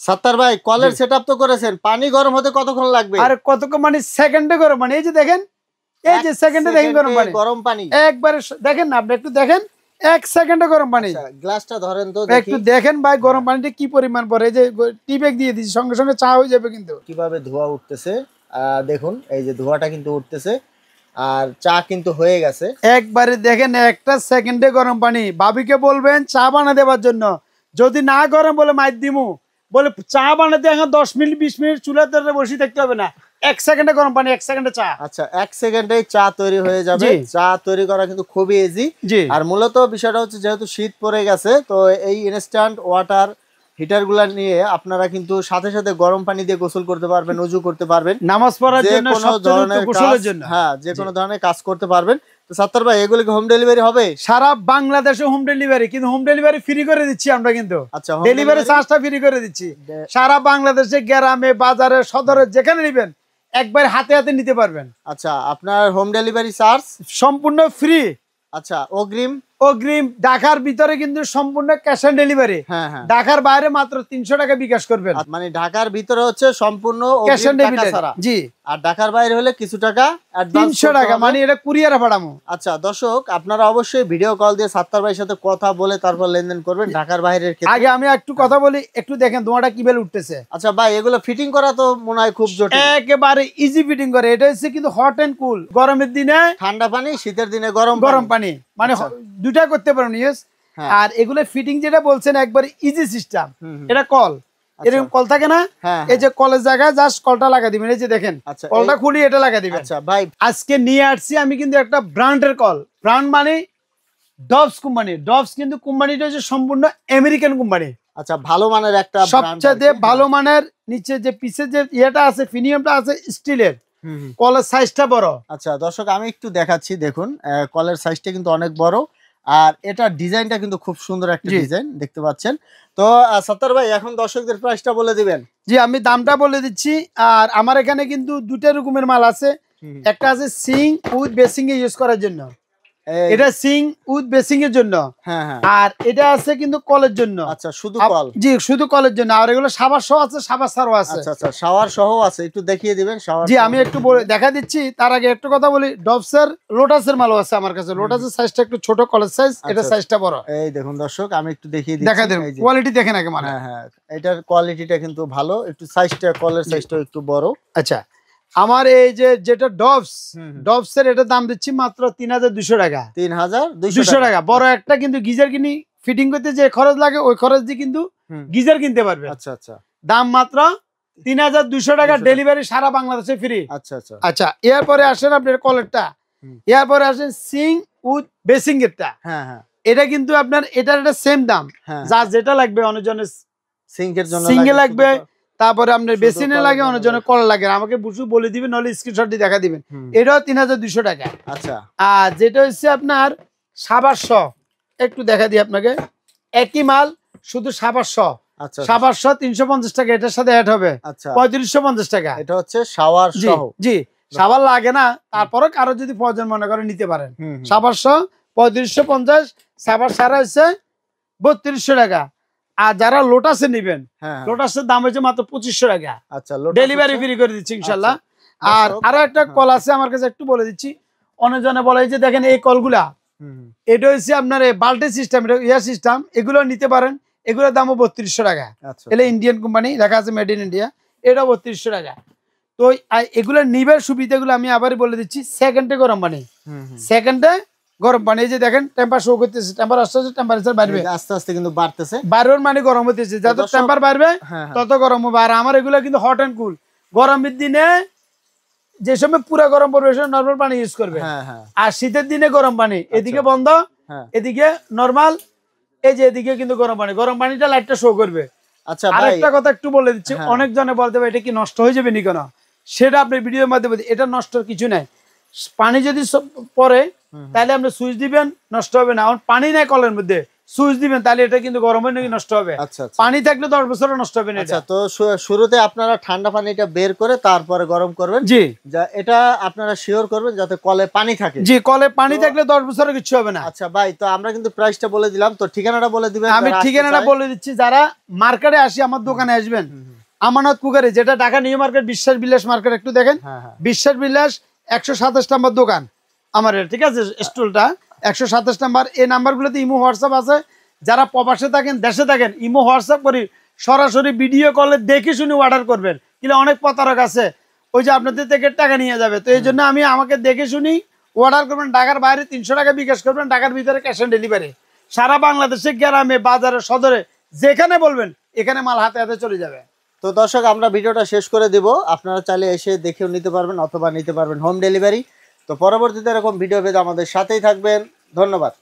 সাত্তার ভাই কলের সেটআপ তো করেছেন, পানি গরম হতে কতক্ষণ লাগবে? আরে কতক্ষণ মানে সেকেন্ডে গরম পানি। এই যে দেখেন, এই যে সেকেন্ডে দেখেন গরম পানি একবারে দেখেন না, আপনি একটু দেখেন 1 সেকেন্ডে গরম পানি। গ্লাসটা ধরেন তো একটু দেখেন ভাই গরম পানিটা কি পরিমাণ পড়ে। এই যে টিপেক দিয়ে দিছি, সঙ্গে সঙ্গে চা হয়ে যাবে। কিন্তু কিভাবে ধোঁয়া উঠতেছে দেখুন, এই যে ধোঁয়াটা কিন্তু উঠতেছে আর চা কিন্তু হয়ে গেছে। একবারে দেখেন 1 সেকেন্ডে গরম পানি। ভাবিকে বলবেন চা বানা দেওয়ার জন্য, যদি না গরম বলে মাইর দিমু, বলে চা বানাতে এখন 10 মিনিট 20 মিনিট চুলাতে বসে থাকতে হবে না, 1 সেকেন্ডে গরম পানি, 1 সেকেন্ডে চা। আচ্ছা 1 সেকেন্ডে চা তৈরি হয়ে যাবে। চা তৈরি করা কিন্তু খুবই ইজি। আর মূলত বিষয়টা হচ্ছে যেহেতু শীত পড়ে গেছে, তো এই ইনস্ট্যান্ট ওয়াটার হিটার গুলা নিয়ে আপনারা কিন্তু সাথে সাথে গরম পানি দিয়ে গোসল করতে পারবেন, ওযু করতে পারবেন, নামাজ পড়ার জন্য, সবচেয়ে গোসলের জন্য, হ্যাঁ যে কোনো ধরনের কাজ করতে পারবেন। তো সাত্তার ভাই এগুলো কি হোম ডেলিভারি হবে? সারা বাংলাদেশে হোম ডেলিভারি, কিন্তু হোম ডেলিভারি ফ্রি করে দিচ্ছি আমরা। কিন্তু আচ্ছা ডেলিভারি চার্জটা ফ্রি করে দিচ্ছি। সারা বাংলাদেশে গ্রামে বাজারে সদরে যেখানে নেবেন একবার হাতে হাতে নিতে পারবেন। আচ্ছা আপনার হোম ডেলিভারি চার্জ সম্পূর্ণ ফ্রি। আচ্ছা অগ্রিম ঢাকার ভিতরে কিন্তু সম্পূর্ণ ক্যাশ অন ডেলিভারি। ঢাকার বাইরে মাত্র 300 টাকা বিকাশ করবেন। মানে ঢাকার ভিতরে হচ্ছে সম্পূর্ণ ক্যাশ অন ডেলিভারি। জি, আর ঢাকার বাইরে হলে কিছু টাকা অ্যাডভান্স 300 টাকা, মানে এটা কুরিয়ারে পাঠামু। আচ্ছা দর্শক আপনারা অবশ্যই ভিডিও কল দিয়ে সাত্তার ভাইয়ের সাথে কথা বলে তারপর লেনদেন করবেন ঢাকার বাইরের ক্ষেত্রে। আগে আমি একটু কথা বলি, একটু দেখেন ধোঁয়াটা কি বেল উঠতেছে। আচ্ছা ভাই এগুলো ফিটিং করা তো মনে হয় খুব জটিল। একেবারে ইজি ফিটিং করে। এটা হচ্ছে কিন্তু হট এন্ড কুল, গরমের দিনে ঠান্ডা পানি, শীতের দিনে গরম পানি, মানে দুটা করতে পারেন। আর এগুলো ফিটিং যেটা বলছেন একবারে ইজি সিস্টেম। এটা কল, এরকম কল থাকে না, এই যে কলের জায়গায় জাস্ট কলটা লাগা দিবেন। এই যে দেখেন কলটা খুলি এটা লাগা দিবেন। আচ্ছা ভাই আজকে নিয়ে আসছি আমি কিন্তু একটা ব্র্যান্ডের কল। ব্র্যান্ড মানে ডভস কোম্পানি। ডভস কিন্তু কোম্পানিটা হচ্ছে সম্পূর্ণ আমেরিকান কোম্পানি। আচ্ছা ভালো মানের একটা, সবচেয়ে ভালো মানের। নিচে যে পিছে যে ইয়েটা আছে, ফিনিয়ামটা আছে স্টিলের। কলের সাইজটা বড়। আচ্ছা দর্শক আমি একটু দেখাচ্ছি, দেখুন কলের সাইজটা কিন্তু অনেক বড়, আর এটা ডিজাইনটা কিন্তু খুব সুন্দর একটা ডিজাইন দেখতে পাচ্ছেন। তো সাত্তার ভাই এখন দর্শকদের প্রাইসটা বলে দিবেন। জি আমি দামটা বলে দিচ্ছি। আর আমার এখানে কিন্তু দুটো রকমের মাল আছে। একটা আছে Singh with basin A use করার জন্য, এটা সিং উইথ বেসিং এর জন্য। আর এটা আছে কিন্তু কলের জন্য। আচ্ছা শুধু কল? জি শুধু কলের জন্য। আর এগুলো শাওয়ার সহ আছে, শাওয়ার ছাড়াও আছে। আচ্ছা আচ্ছা শাওয়ার সহ আছে, একটু দেখিয়ে দিবেন শাওয়ার। জি আমি একটু বলে দেখা দিচ্ছি। তার আগে একটু কথা বলি, ডভসের লোটাসের মালও আছে আমার কাছে। লোটাসের সাইজটা একটু ছোট, কলের সাইজ, এটা সাইজটা বড়। এই দেখুন দর্শক আমি একটু দেখিয়ে দিচ্ছি, দেখা দেন কোয়ালিটি দেখেন আগে। মানে হ্যাঁ এটার কোয়ালিটিটা কিন্তু ভালো, একটু সাইজটা কলের সাইজটা একটু বড়। আচ্ছা আমার এই যে যেটা ডভসের এটার দাম দিচ্ছি মাত্র 3200 টাকা। 3200 টাকা। বড় একটা কিন্তু গিজার কিনি ফিটিং করতে যে খরচ লাগে ওই খরচ দিয়ে কিন্তু গিজার কিনতে পারবে। আচ্ছা আচ্ছা দাম মাত্র 3200 টাকা, ডেলিভারি সারা বাংলাদেশে ফ্রি। আচ্ছা আচ্ছা আচ্ছা এরপরে আসেন আপনার কলেরটা, এরপরে আসেন সিং উইথ বেসিং এরটা। এটা কিন্তু আপনার এটার একটা সেম দাম, যা যেটা লাগবে। অনেকজনের সিঙ্কের জন্য সিঙ্গে লাগবে, তারপরে আপনার বেসিনে লাগে, অনেক জনের কল লাগে। আমাকে বুঝু বলে দিবেন, নাহলে স্ক্রিনশট দিয়ে দেখা দিবেন। এটাও 3200 টাকা। আচ্ছা আর যেটা হচ্ছে আপনার সাবাস, একটু দেখা দিই আপনাকে। একই মাল শুধু সাবাস, সাবাস 350 টাকা, এটার সাথে অ্যাড হবে 3550 টাকা। এটা হচ্ছে শাওয়ার সহ। জি সাবাস লাগে না, তারপরে কারো যদি প্রয়োজন মনে করে নিতে পারেন। সাবাস 3550, সাবাস সারা হচ্ছে 3200 টাকা। আর যারা লোটাসে নিবেন, লোটাসের দাম হচ্ছে মাত্র 2500 টাকা। আচ্ছা ডেলিভারি ফ্রি করে দিচ্ছি ইনশাল্লাহ। আর আরো একটা কল আছে আমার কাছে, একটু বলে দিচ্ছি। অনেকজনে বলে যে দেখেন এই কলগুলা, এটা হচ্ছে আপনার বাল্টি সিস্টেম, এটা ইয়ার সিস্টেম, এগুলো নিতে পারেন। এগুলোর দামও 3200 টাকা। এটা ইন্ডিয়ান কোম্পানি, লেখা আছে মেড ইন ইন্ডিয়া, এটা 3200 টাকা। তো এগুলো নিবার সুবিধাগুলো আমি আবারই বলে দিচ্ছি। সেকেন্ডে গরম পানি, সেকেন্ডে গরম পানি। এই যে দেখেন টেম্পার শো করতেছে, টেম্পার আসতেছে, টেম্পারেচার বাড়বে আস্তে আস্তে, কিন্তু বাড়তেছে। বাড়ার মানে গরম হতেছে, যত টেম্পার বাড়বে তত গরম হবে। আর আমার এগুলো কিন্তু হট এন্ড কুল। গরমের দিনে যে সময় পুরো গরম পড়বে নরমাল পানি ইউজ করবে। আর শীতের দিনে গরম পানি, এদিকে বন্ধ, এদিকে নরমাল। এই যে এদিকে কিন্তু গরম পানি, গরম পানিটা লাইটটা শো করবে। আচ্ছা আরেকটা কথা একটু বলে দিচ্ছি, অনেক জনে বলতে পারে এটা কি নষ্ট হয়ে যাবে নি কেন, সেটা আপনি ভিডিওর মাধ্যমে, এটা নষ্ট কিছু নাই। পানি যদি পরে তাহলে আপনি সুইচ দিবেন, নষ্ট হবে না। পানি নাই কলের মধ্যে, সুইচ দিবেন তাহলে এটা কিন্তু গরম হয়ে নাকি নষ্ট হবে। আচ্ছা আচ্ছা, পানি থাকলে 10 বছরও নষ্ট হবে না। আচ্ছা, তো শুরুতে আপনারা ঠান্ডা পানিটা বের করে তারপরে গরম করবেন। জি, যা এটা আপনারা শিওর করবেন যাতে কলে পানি থাকে। জি, কলে পানি থাকলে 10 বছরের কিছু হবে না। আচ্ছা ভাই, তো আমরা কিন্তু প্রাইসটা বলে দিলাম, তো ঠিকানাটা বলে দিবেন। আমি ঠিকানাটা বলে দিচ্ছি, যারা মার্কেটে আসি আমার দোকানে আসবেন, আমানত পুকুরে, যেটা ঢাকা নিউ মার্কেট বিশ্বাস বিলাস মার্কেট, একটু দেখেন বিশ্বাস বিলাস 127 নম্বর দোকান আমার, ঠিক আছে, স্টলটা 127 নাম্বার। এই নাম্বারগুলোতে ইমো হোয়াটসঅ্যাপ আছে। যারা প্রবাসে থাকেন, দেশে থাকেন, ইমো হোয়াটসঅ্যাপ করি, সরাসরি ভিডিও কলে দেখে শুনে অর্ডার করবেন। কিন্তু অনেক প্রতারক আছে, ওই যে আপনাদের থেকে টাকা নিয়ে যাবে। তো এই জন্য আমি আমাকে দেখে শুনি অর্ডার করবেন। ঢাকার বাইরে 300 টাকা বিকাশ করবেন, ঢাকার ভিতরে ক্যাশ অন ডেলিভারি। সারা বাংলাদেশে, গ্রামে, বাজারে, সদরে, যেখানে বলবেন এখানে মাল হাতে হাতে চলে যাবে। তো দর্শক, আমরা ভিডিওটা শেষ করে দিব, আপনারা চাইলে এসে দেখেও নিতে পারবেন অথবা নিতে পারবেন হোম ডেলিভারি। তো পরবর্তীতে এরকম ভিডিও পেতে আমাদের সাথেই থাকবেন। ধন্যবাদ।